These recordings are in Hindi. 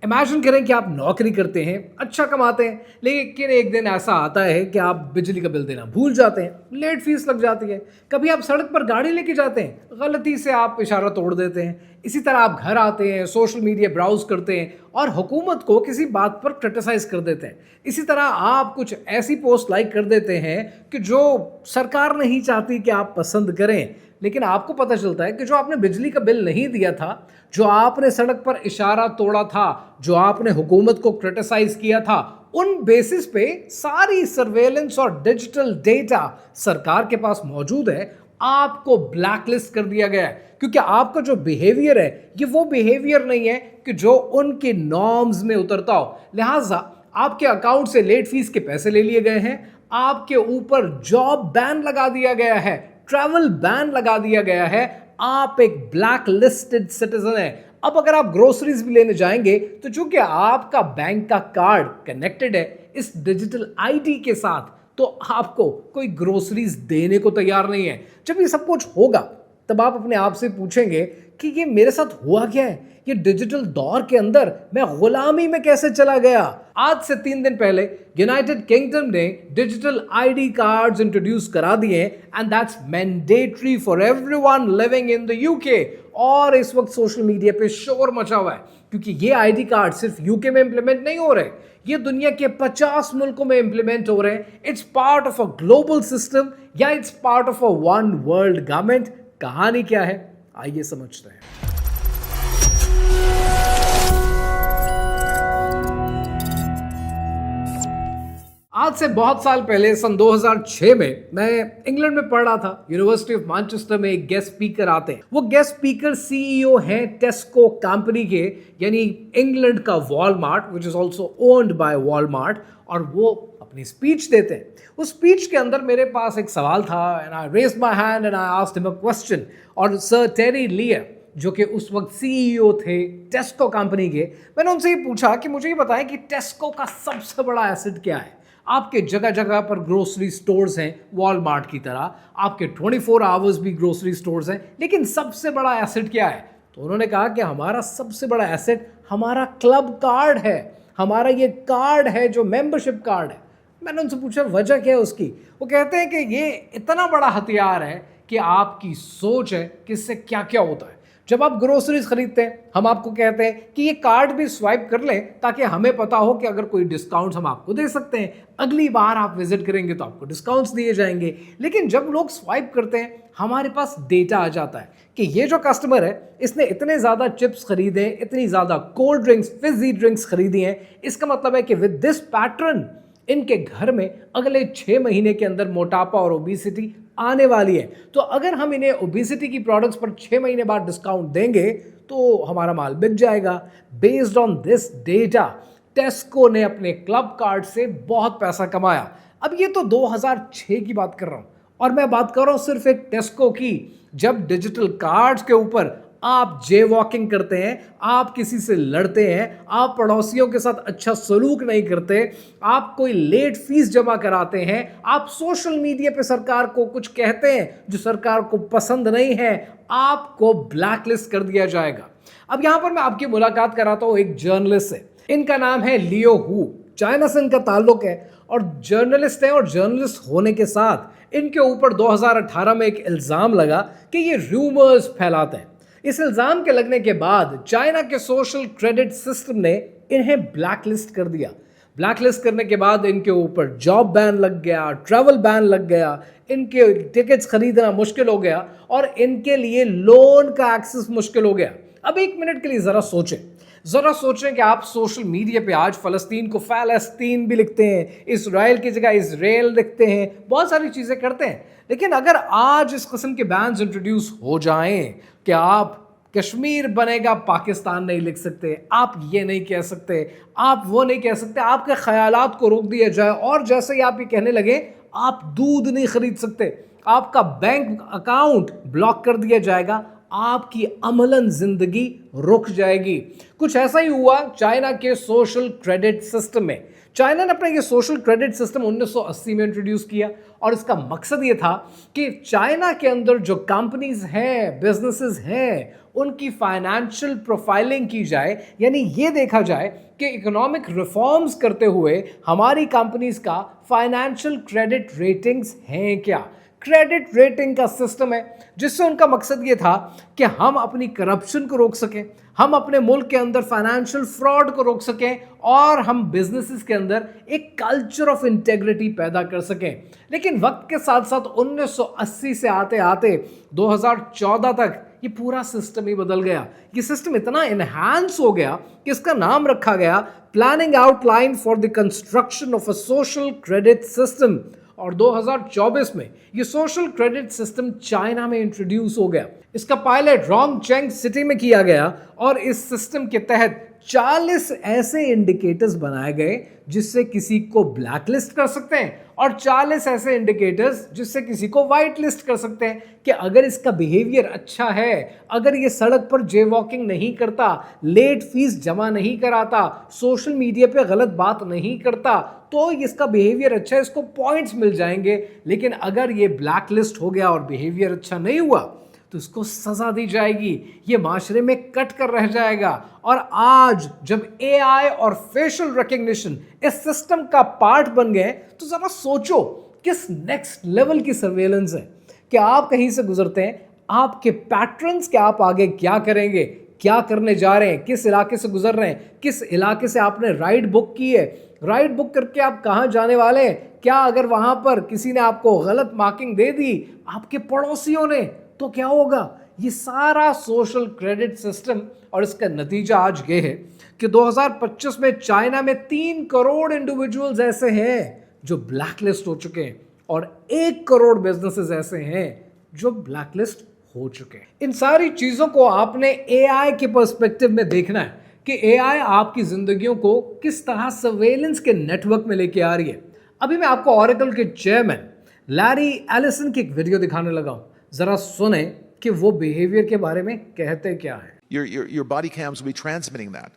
इमेजिन करें कि आप नौकरी करते हैं, अच्छा कमाते हैं, लेकिन एक दिन ऐसा आता है कि आप बिजली का बिल देना भूल जाते हैं, लेट फीस लग जाती है। कभी आप सड़क पर गाड़ी लेके जाते हैं, गलती से आप इशारा तोड़ देते हैं। इसी तरह आप घर आते हैं, सोशल मीडिया ब्राउज करते हैं और हुकूमत को किसी बात पर क्रिटिसाइज कर देते हैं। इसी तरह आप कुछ ऐसी पोस्ट लाइक कर देते हैं कि जो सरकार नहीं चाहती कि आप पसंद करें, लेकिन आपको पता चलता है कि जो आपने बिजली का बिल नहीं दिया था, जो आपने सड़क पर इशारा तोड़ा था, जो आपने हुकूमत को क्रिटिसाइज किया था, उन बेसिस पे सारी सर्वेलेंस और डिजिटल डेटा सरकार के पास मौजूद है। आपको ब्लैकलिस्ट कर दिया गया है क्योंकि आपका जो बिहेवियर है ये वो बिहेवियर नहीं है कि जो उनके नॉर्म्स में उतरता हो। लिहाजा आपके अकाउंट से लेट फीस के पैसे ले लिए गए हैं, आपके ऊपर जॉब बैन लगा दिया गया है, ट्रैवल बैन लगा दिया गया है, आप एक ब्लैक लिस्टेड सिटीजन है। अब अगर आप ग्रोसरीज भी लेने जाएंगे तो चूंकि आपका बैंक का कार्ड कनेक्टेड है इस डिजिटल आईडी के साथ, तो आपको कोई ग्रोसरीज देने को तैयार नहीं है। जब ये सब कुछ होगा तब आप अपने आप से पूछेंगे कि ये मेरे साथ हुआ क्या है, ये डिजिटल दौर के अंदर मैं गुलामी में कैसे चला गया। आज से 3 दिन पहले यूनाइटेड किंगडम ने डिजिटल आईडी कार्ड्स इंट्रोड्यूस करा दिए and that's mandatory for everyone living in the UK. और इस वक्त सोशल मीडिया पे शोर मचा हुआ है क्योंकि ये आईडी कार्ड सिर्फ यूके में इंप्लीमेंट नहीं हो रहे, ये दुनिया के 50 मुल्कों में इंप्लीमेंट हो रहे हैं। It's part of a global system या it's part of a one world government. कहानी क्या है, आइए समझते हैं। आज से बहुत साल पहले सन 2006 में मैं इंग्लैंड में पढ़ रहा था। यूनिवर्सिटी ऑफ मैनचेस्टर में एक गेस्ट स्पीकर आते हैं। वो गेस्ट स्पीकर सीईओ हैं टेस्को कंपनी के, यानी इंग्लैंड का Walmart, which is also owned by Walmart, और वो अपनी स्पीच देते हैं। उस स्पीच के अंदर मेरे पास एक सवाल था and I raised my hand and I asked him a question. और सर टेरी लियर जो कि उस वक्त सीईओ थे टेस्को कंपनी के, मैंने उनसे ये पूछा कि मुझे ये बताएं कि टेस्को का सबसे बड़ा एसेट क्या है। आपके जगह जगह पर ग्रोसरी स्टोर्स हैं वॉलमार्ट की तरह, आपके 24 आवर्स भी ग्रोसरी स्टोर्स हैं, लेकिन सबसे बड़ा एसेट क्या है। तो उन्होंने कहा कि हमारा सबसे बड़ा एसेट हमारा क्लब कार्ड है, हमारा ये कार्ड है जो मेंबरशिप कार्ड है। मैंने उनसे पूछा वजह क्या है उसकी। वो कहते हैं कि ये इतना बड़ा हथियार है कि आपकी सोच है कि इससे क्या क्या होता है। जब आप ग्रोसरीज खरीदते हैं हम आपको कहते हैं कि ये कार्ड भी स्वाइप कर लें ताकि हमें पता हो कि अगर कोई डिस्काउंट हम आपको दे सकते हैं, अगली बार आप विजिट करेंगे तो आपको डिस्काउंट्स दिए जाएंगे। लेकिन जब लोग स्वाइप करते हैं हमारे पास डेटा आ जाता है कि ये जो कस्टमर है इसने इतने ज़्यादा चिप्स खरीदे, इतनी ज़्यादा कोल्ड ड्रिंक्स, फिजी ड्रिंक्स खरीदी हैं। इसका मतलब है कि विद दिस पैटर्न इनके घर में अगले 6 महीने के अंदर मोटापा और ओबेसिटी आने वाली है। तो अगर हम इन्हें ओबेसिटी की प्रोडक्ट्स पर 6 महीने बाद डिस्काउंट देंगे तो हमारा माल बिक जाएगा। बेस्ड ऑन दिस डेटा टेस्को ने अपने क्लब कार्ड से बहुत पैसा कमाया। अब ये तो 2006 की बात कर रहा हूं और मैं बात कर रहा हूं सिर्फ एक टेस्को की, जब डिजिटल कार्ड्स के ऊपर आप जे वॉकिंग करते हैं, आप किसी से लड़ते हैं, आप पड़ोसियों के साथ अच्छा सलूक नहीं करते, आप कोई लेट फीस जमा कराते हैं, आप सोशल मीडिया पे सरकार को कुछ कहते हैं जो सरकार को पसंद नहीं है, आपको ब्लैकलिस्ट कर दिया जाएगा। अब यहां पर मैं आपकी मुलाकात कराता हूं एक जर्नलिस्ट से। इनका नाम है लियो हु, चाइना से इनका ताल्लुक है और जर्नलिस्ट है। और जर्नलिस्ट होने के साथ इनके ऊपर 2018 में एक इल्ज़ाम लगा कि ये रूमर्स फैलाते हैं। इस इल्जाम के लगने के बाद चाइना के सोशल क्रेडिट सिस्टम ने इन्हें ब्लैकलिस्ट कर दिया। ब्लैकलिस्ट करने के बाद इनके ऊपर जॉब बैन लग गया, ट्रैवल बैन लग गया, इनके टिकट्स खरीदना मुश्किल हो गया और इनके लिए लोन का एक्सेस मुश्किल हो गया। अब 1 मिनट के लिए जरा सोचें कि आप सोशल मीडिया पे आज फ़लस्तीन को फ़लस्तीन भी लिखते हैं, इजराइल की जगह इजराइल लिखते हैं, बहुत सारी चीज़ें करते हैं। लेकिन अगर आज इस किस्म के बैन्स इंट्रोड्यूस हो जाएं कि आप कश्मीर बनेगा पाकिस्तान नहीं लिख सकते, आप ये नहीं कह सकते, आप वो नहीं कह सकते, आपके ख्यालात को रोक दिया जाए और जैसे ही आप ये कहने लगे आप दूध नहीं खरीद सकते, आपका बैंक अकाउंट ब्लॉक कर दिया जाएगा, आपकी अमलन जिंदगी रुक जाएगी। कुछ ऐसा ही हुआ चाइना के सोशल क्रेडिट सिस्टम में। चाइना ने अपना ये सोशल क्रेडिट सिस्टम 1980 में इंट्रोड्यूस किया और इसका मकसद ये था कि चाइना के अंदर जो कंपनीज हैं, बिजनेसेस हैं, उनकी फाइनेंशियल प्रोफाइलिंग की जाए, यानी ये देखा जाए कि इकोनॉमिक रिफॉर्म्स करते हुए हमारी कंपनीज का फाइनेंशियल क्रेडिट रेटिंग्स हैं क्या। क्रेडिट रेटिंग का सिस्टम है जिससे उनका मकसद ये था कि हम अपनी करप्शन को रोक सकें, हम अपने मुल्क के अंदर फाइनेंशियल फ्रॉड को रोक सकें और हम बिजनेसेस के अंदर एक कल्चर ऑफ इंटेग्रिटी पैदा कर सकें। लेकिन वक्त के साथ साथ 1980 से आते आते 2014 तक ये पूरा सिस्टम ही बदल गया। ये सिस्टम इतना एनहांस हो गया कि इसका नाम रखा गया planning outline for the construction of a social credit system. और 2024 में ये सोशल क्रेडिट सिस्टम चाइना में इंट्रोड्यूस हो गया। इसका पायलट रोंगचेंग सिटी में किया गया और इस सिस्टम के तहत 40 ऐसे इंडिकेटर्स बनाए गए जिससे किसी को ब्लैक लिस्ट कर सकते हैं और 40 ऐसे इंडिकेटर्स जिससे किसी को वाइट लिस्ट कर सकते हैं कि अगर इसका बिहेवियर अच्छा है, अगर ये सड़क पर जे वॉकिंग नहीं करता, लेट फीस जमा नहीं कराता, सोशल मीडिया पे गलत बात नहीं करता, तो इसका बिहेवियर अच्छा है, इसको पॉइंट्स मिल जाएंगे। लेकिन अगर ये ब्लैक लिस्ट हो गया और बिहेवियर अच्छा नहीं हुआ तो इसको सजा दी जाएगी, ये माशरे में कट कर रह जाएगा। और आज जब एआई और फेशियल रिकग्निशन इस सिस्टम का पार्ट बन गए तो जरा सोचो किस नेक्स्ट लेवल की सर्वेलेंस है कि आप कहीं से गुजरते हैं, आपके पैटर्न्स के आप आगे क्या करेंगे, क्या करने जा रहे हैं, किस इलाके से गुजर रहे हैं, किस इलाके से आपने राइड बुक की है, राइड बुक करके आप कहाँ जाने वाले हैं, क्या अगर वहां पर किसी ने आपको गलत मार्किंग दे दी, आपके पड़ोसियों ने, तो क्या होगा। ये सारा सोशल क्रेडिट सिस्टम और इसका नतीजा आज ये है कि 2025 में चाइना में 3 करोड़ इंडिविजुअल्स ऐसे हैं जो ब्लैकलिस्ट हो चुके हैं और 1 करोड़ बिजनेसेस ऐसे हैं जो ब्लैकलिस्ट हो चुके हैं। इन सारी चीजों को आपने एआई के पर्सपेक्टिव में देखना है कि एआई आपकी जिंदगियों को किस तरह सर्वेलेंस के नेटवर्क में लेके आ रही है। अभी मैं आपको ऑरेकल के चेयरमैन लैरी एलिसन की एक वीडियो दिखाने लगा हूं, जरा सुने कि वो बिहेवियर के बारे में कहते क्या है। Your body cams will be transmitting that.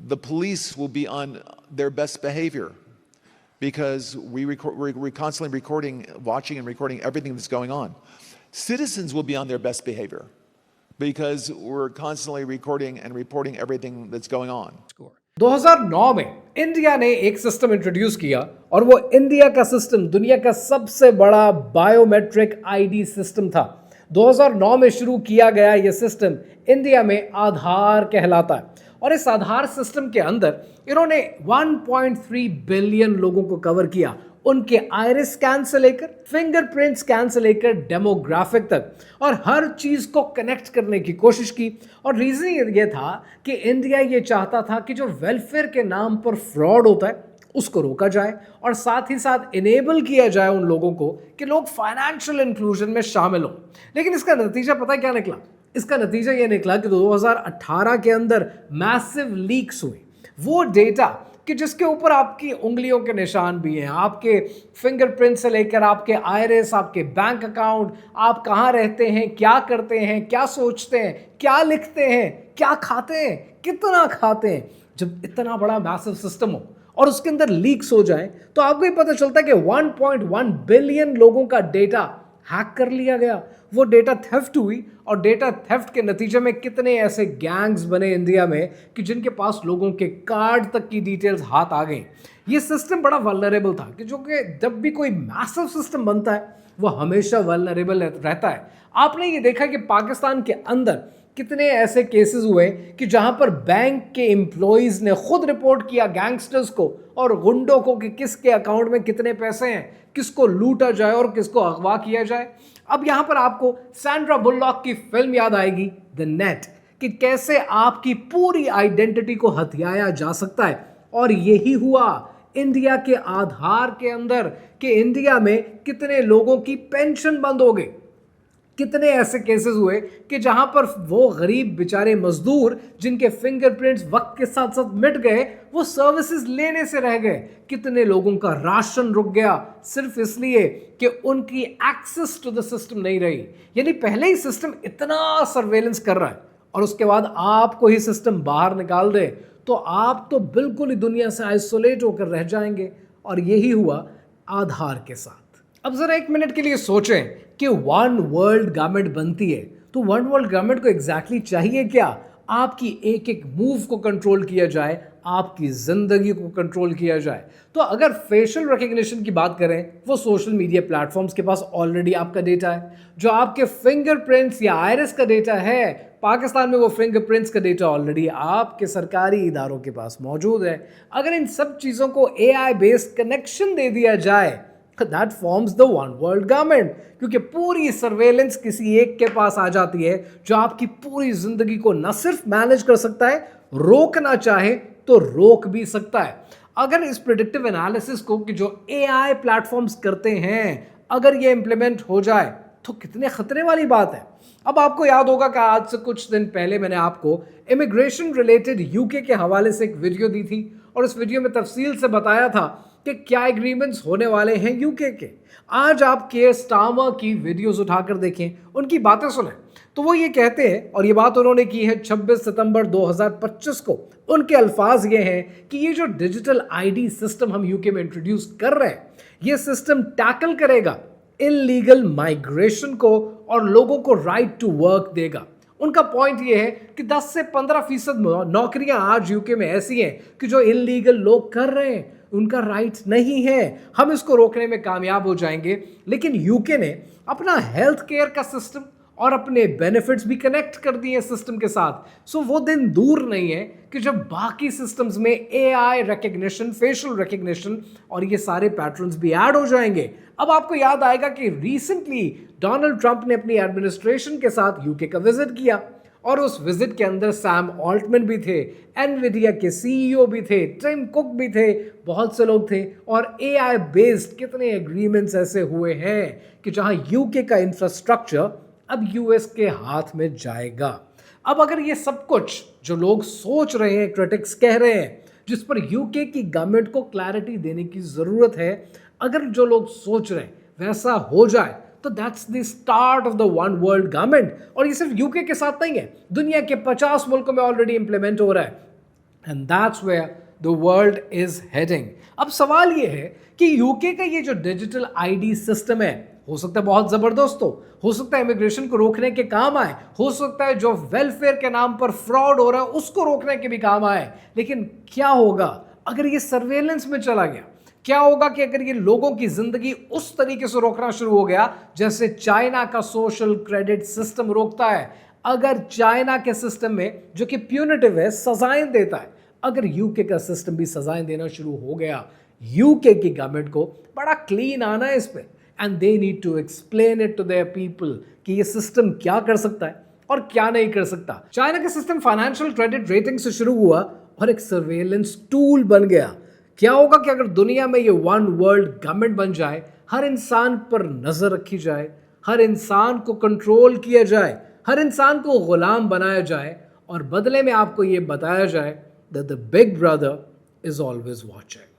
The police will be on their best behavior because we're constantly recording, watching and recording everything that's going on. Citizens will be on their best behavior because we're constantly recording and reporting everything that's going on. 2009 में इंडिया ने एक सिस्टम इंट्रोड्यूस किया और वो इंडिया का सिस्टम दुनिया का सबसे बड़ा बायोमेट्रिक आईडी सिस्टम था। 2009 में शुरू किया गया ये सिस्टम इंडिया में आधार कहलाता है और इस आधार सिस्टम के अंदर इन्होंने 1.3 बिलियन लोगों को कवर किया, उनके आइरिस स्कैन से लेकर फिंगरप्रिंट स्कैन से लेकर डेमोग्राफिक तक, और हर चीज को कनेक्ट करने की कोशिश की। और रीजन ये था कि इंडिया ये चाहता था कि जो वेलफेयर के नाम पर फ्रॉड होता है उसको रोका जाए और साथ ही साथ इनेबल किया जाए उन लोगों को कि लोग फाइनेंशियल इंक्लूजन में शामिल हों। लेकिन इसका नतीजा पता है क्या निकला? इसका नतीजा ये निकला कि 2018 के अंदर मैसिव लीक्स हुए। वो डेटा कि जिसके ऊपर आपकी उंगलियों के निशान भी हैं, आपके फिंगरप्रिंट से लेकर आपके आइरिस, आपके बैंक अकाउंट, आप कहाँ रहते हैं, क्या करते हैं, क्या सोचते हैं, क्या लिखते हैं, क्या खाते हैं, कितना खाते हैं, जब इतना बड़ा मैसिव सिस्टम हो और उसके अंदर लीक्स हो जाए तो आपको ही पता चलता है कि 1.1 बिलियन लोगों का डेटा हैक कर लिया गया। वो डेटा थेफ्ट हुई और डेटा थेफ्ट के नतीजे में कितने ऐसे गैंग्स बने इंडिया में कि जिनके पास लोगों के कार्ड तक की डिटेल्स हाथ आ गई। ये सिस्टम बड़ा वल्नरेबल था कि जो कि जब भी कोई मैसिव सिस्टम बनता है वो हमेशा वल्नरेबल रहता है। आपने ये देखा कि पाकिस्तान के अंदर कितने ऐसे केसेस हुए कि जहां पर बैंक के एम्प्लॉइज ने खुद रिपोर्ट किया गैंगस्टर्स को और गुंडों को कि किसके अकाउंट में कितने पैसे हैं, किसको लूटा जाए और किसको अगवा किया जाए। अब यहां पर आपको सैंड्रा बुलॉक की फिल्म याद आएगी द नेट, कि कैसे आपकी पूरी आइडेंटिटी को हथियाया जा सकता है। और यही हुआ इंडिया के आधार के अंदर कि इंडिया में कितने लोगों की पेंशन बंद हो गई, कितने ऐसे केसेस हुए कि जहां पर वो गरीब बेचारे मजदूर जिनके फिंगरप्रिंट्स वक्त के साथ साथ मिट गए, वो सर्विसेज लेने से रह गए। कितने लोगों का राशन रुक गया सिर्फ इसलिए कि उनकी एक्सेस टू द सिस्टम नहीं रही। यानी पहले ही सिस्टम इतना सर्वेलेंस कर रहा है और उसके बाद आपको ही सिस्टम बाहर निकाल दे तो आप तो बिल्कुल ही दुनिया से आइसोलेट होकर रह जाएंगे। और यही हुआ आधार के साथ। अब जरा एक मिनट के लिए सोचें कि वन वर्ल्ड गवर्नमेंट बनती है तो वन वर्ल्ड गवर्नमेंट को एग्जैक्टली चाहिए क्या? आपकी एक एक मूव को कंट्रोल किया जाए, आपकी जिंदगी को कंट्रोल किया जाए। तो अगर फेशियल रिकग्निशन की बात करें, वो सोशल मीडिया प्लेटफॉर्म्स के पास ऑलरेडी आपका डेटा है। जो आपके फिंगरप्रिंट्स या आयरिस का डेटा है, पाकिस्तान में वो फिंगरप्रिंट्स का डेटा ऑलरेडी आपके सरकारी इदारों के पास मौजूद है। अगर इन सब चीज़ों को AI बेस्ड कनेक्शन दे दिया जाए, that forms the one world government, क्योंकि पूरी सर्वेलेंस किसी एक के पास आ जाती है जो आपकी पूरी जिंदगी को न सिर्फ मैनेज कर सकता है, रोकना चाहे तो रोक भी सकता है। अगर इस प्रेडिक्टिव एनालिसिस को कि जो AI प्लेटफॉर्म्स करते हैं, अगर ये इंप्लीमेंट हो जाए तो कितने खतरे वाली बात है। अब आपको याद होगा कि आज से कुछ दिन पहले मैंने आपको इमिग्रेशन रिलेटेड यूके के हवाले से एक वीडियो दी थी और उस वीडियो में तफसील से बताया था कि क्या एग्रीमेंट्स होने वाले हैं यूके के। आज आप केयर स्टार्मर की वीडियोस उठाकर देखें, उनकी बातें सुनें तो वो ये कहते हैं, और ये बात उन्होंने की है 26 सितंबर 2025 को। उनके अल्फाज ये हैं कि ये जो डिजिटल ID सिस्टम हम यूके में इंट्रोड्यूस कर रहे हैं, ये सिस्टम टैकल करेगा इलीगल माइग्रेशन को और लोगों को राइट टू वर्क देगा। उनका पॉइंट ये है कि 10 से 15% नौकरियां आज यूके में ऐसी हैं कि जो इलीगल लोग कर रहे हैं, उनका राइट नहीं है। हम इसको रोकने में कामयाब हो जाएंगे। लेकिन यूके ने अपना हेल्थ केयर का सिस्टम और अपने बेनिफिट्स भी कनेक्ट कर दिए सिस्टम के साथ। सो वो दिन दूर नहीं है कि जब बाकी सिस्टम्स में AI रिकग्निशन, फेशियल रिकग्निशन और ये सारे पैटर्न्स भी ऐड हो जाएंगे। अब आपको याद आएगा कि रिसेंटली डोनाल्ड ट्रंप ने अपनी एडमिनिस्ट्रेशन के साथ यूके का विजिट किया और उस विजिट के अंदर सैम ऑल्टमैन भी थे, एनवीडिया के CEO भी थे, टिम कुक भी थे, बहुत से लोग थे। और AI बेस्ड कितने एग्रीमेंट्स ऐसे हुए हैं कि जहां यूके का इंफ्रास्ट्रक्चर अब US के हाथ में जाएगा। अब अगर ये सब कुछ जो लोग सोच रहे हैं, क्रिटिक्स कह रहे हैं, जिस पर यूके की गवर्नमेंट को क्लैरिटी देने की जरूरत है, अगर जो लोग सोच रहे हैं वैसा हो जाए तो that's the start of the one world government. और ये सिर्फ यूके के साथ नहीं है, दुनिया के 50 मुल्कों में ऑलरेडी इंप्लीमेंट हो रहा है। And that's where the world is heading. अब सवाल ये है कि यूके का ये जो डिजिटल ID सिस्टम है, हो सकता है बहुत जबरदस्त हो सकता है इमिग्रेशन को रोकने के काम आए, हो सकता है जो वेलफेयर के नाम पर फ्रॉड हो रहा है उसको रोकने के भी काम आए। लेकिन क्या होगा अगर ये सर्वेलेंस में चला गया? क्या होगा कि अगर ये लोगों की जिंदगी उस तरीके से रोकना शुरू हो गया जैसे चाइना का सोशल क्रेडिट सिस्टम रोकता है? अगर चाइना के सिस्टम में, जो कि प्यूनिटिव है, सजाएं देता है, अगर यूके का सिस्टम भी सजाएं देना शुरू हो गया, यूके की गवर्नमेंट को बड़ा क्लीन आना है इस पे। And they need to explain it to their people कि ये सिस्टम क्या कर सकता है और क्या नहीं कर सकता। चाइना का सिस्टम फाइनेंशियल क्रेडिट रेटिंग से शुरू हुआ और एक सर्वेलेंस टूल बन गया। क्या होगा कि अगर दुनिया में ये वन वर्ल्ड गवर्नमेंट बन जाए, हर इंसान पर नजर रखी जाए, हर इंसान को कंट्रोल किया जाए, हर इंसान को गुलाम बनाया जाए और बदले में आपको ये बताया जाए that the big brother is always watching.